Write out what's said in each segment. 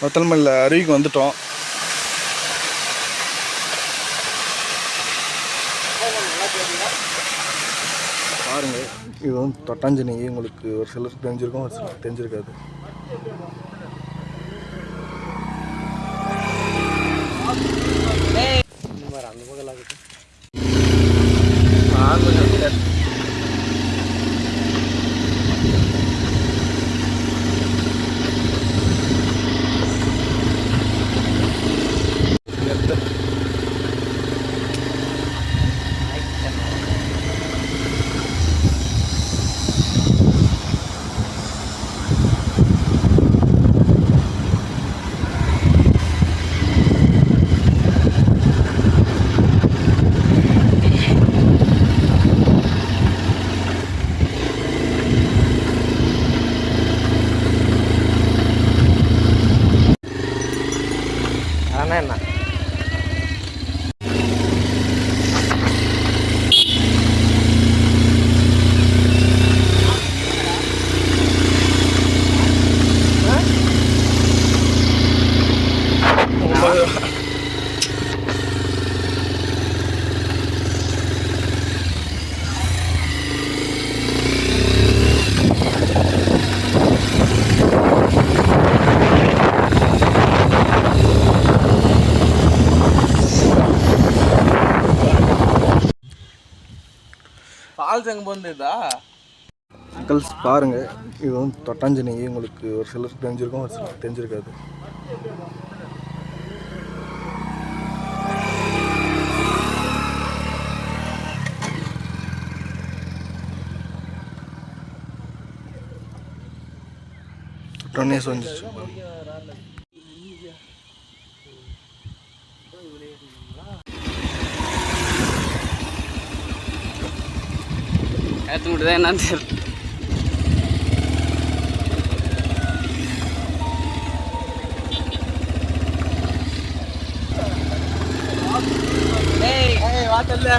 வத்தல்மல்ல அருவிக்கு வந்துட்டோம். பாருங்க, இது வந்து தொட்டாஞ்சனி. உங்களுக்கு ஒரு சிலருக்கு தெரிஞ்சிருக்கும், ஒரு சிலருக்கு தெரிஞ்சிருக்காது. என்ன பால் சங்கம் போந்ததா மக்கள்ஸ் பாருங்க, இது வந்து தொட்டாஞ்சனி. உங்களுக்கு ஒரு சிலருக்கு தெரிஞ்சிருக்கும், ஒரு சிலருக்கு தெரிஞ்சிருக்காது. தொட்டோன்னே சொஞ்சிச்சு. ஏற்ற முடியுதா என்னன்னு தெரியல. வாட்டல்ல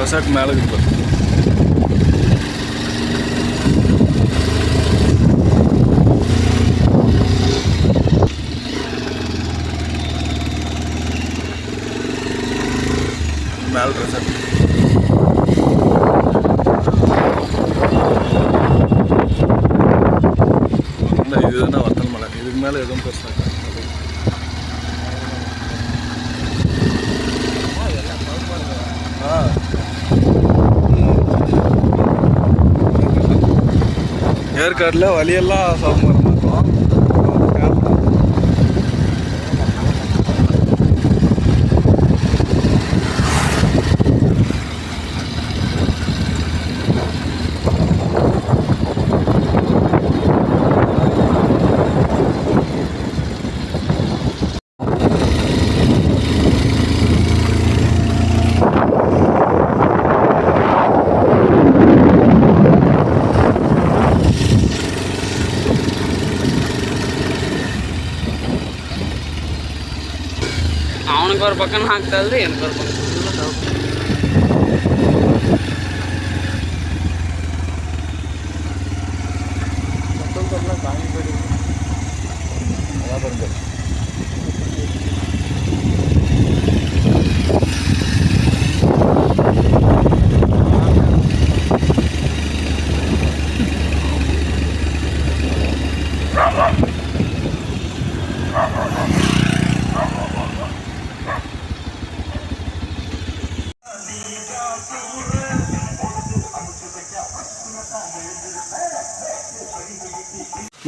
ரெசார்ட் மேலே இருக்கு. மேலே ரெசார்ட் இதுதான் வத்தல் மலை. இதுக்கு மேலே எதுவும் பெருசாக ஏற்காட்டில் வழியெல்லாம் சௌகரியமாக இருக்கும். ಅವನಿಗೆ ಅವ್ರ ಪಕ್ಕನ ಹಾಕ್ತಾ ಇದ್ರೆ ಏನಕ್ಕೆ ಅವ್ರ ಪಕ್ಕ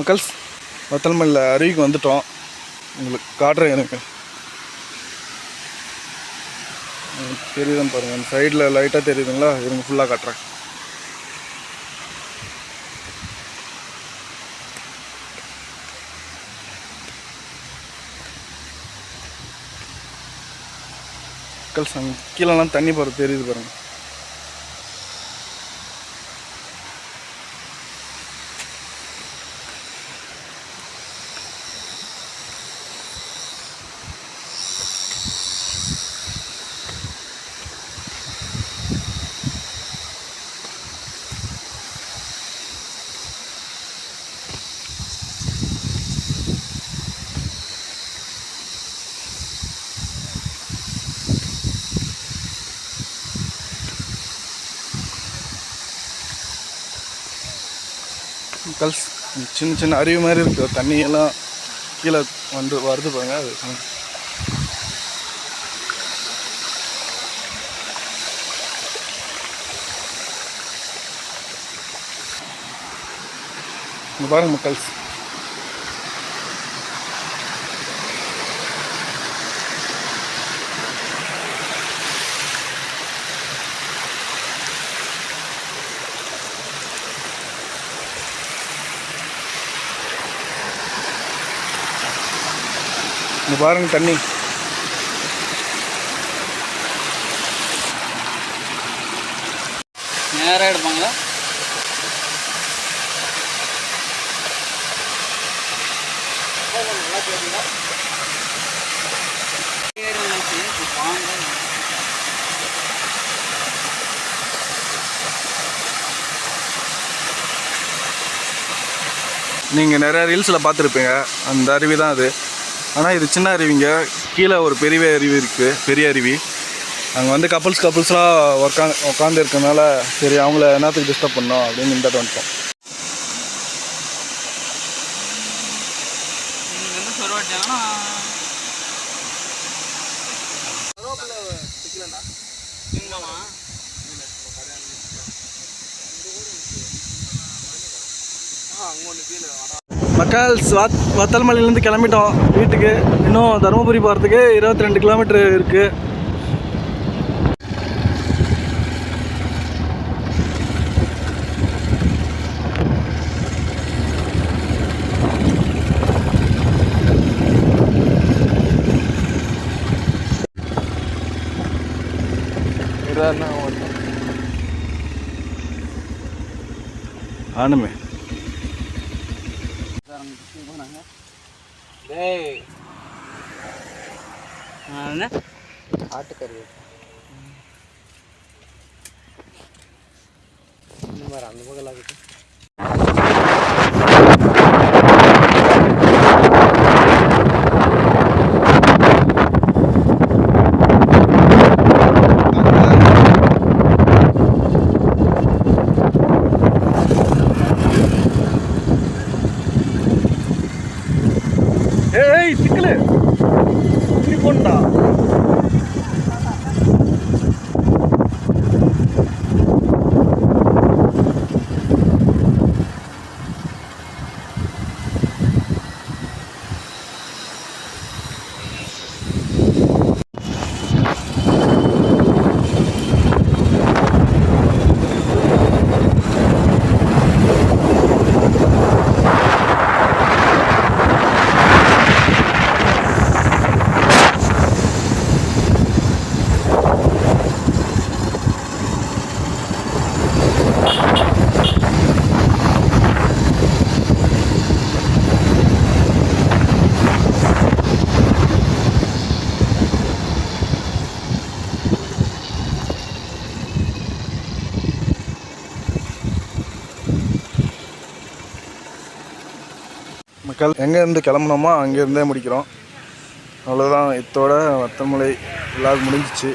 மக்கள்ஸ் வத்தல்மல்ல அருவிக்கு வந்துட்டோம். உங்களுக்கு காட்டுறேன். எனக்கு தெரியுதுன்னு பாருங்கள். அந்த சைடில் லைட்டாக தெரியுதுங்களா? இருங்க ஃபுல்லாக காட்டுறேன். மக்கள்ஸ் அங்கே கீழெல்லாம் தண்ணி போகிறது தெரியுது பாருங்கள். கல்ஸ் சின்ன சின்ன அருவி மாதிரி இருக்குது. தண்ணியெல்லாம் கீழே வருது பாருங்க. அது இங்கே பாருங்க மக்கள்ஸ். இங்கே பாருங்க தண்ணி. நேராக எடுப்பாங்களா? நீங்கள் நிறையா ரீல்ஸில் பார்த்துருப்பீங்க. அந்த அருவி தான் அது. ஆனால் இது சின்ன அருவிங்க. கீழே ஒரு பெரிய அருவி இருக்குது, பெரிய அருவி. அங்கே வந்து கப்புள்ஸ்லாம் உட்காந்து இருக்கனால சரி அவங்கள என்னத்துக்கு டிஸ்டர்ப் பண்ணோம் அப்படின்னு இந்த வந்துட்டோம். மக்கள்ஸ் வத்தல்மலையிலேருந்து கிளம்பிட்டோம் வீட்டுக்கு. இன்னும் தருமபுரி போகிறதுக்கு 22 கிலோமீட்டர் இருக்குது. ஆனுமே ஆட்டுக்கறி அந்த பக்கம் ஆகுது. ஏய் சிக்கலு இப்படி போண்டா. மக்கள் எங்கேருந்து கிளம்புனோமோ அங்கேருந்தே முடிக்கிறோம். அவ்வளோதான். இத்தோட வத்தல்மலை விலாக் முடிஞ்சிச்சு.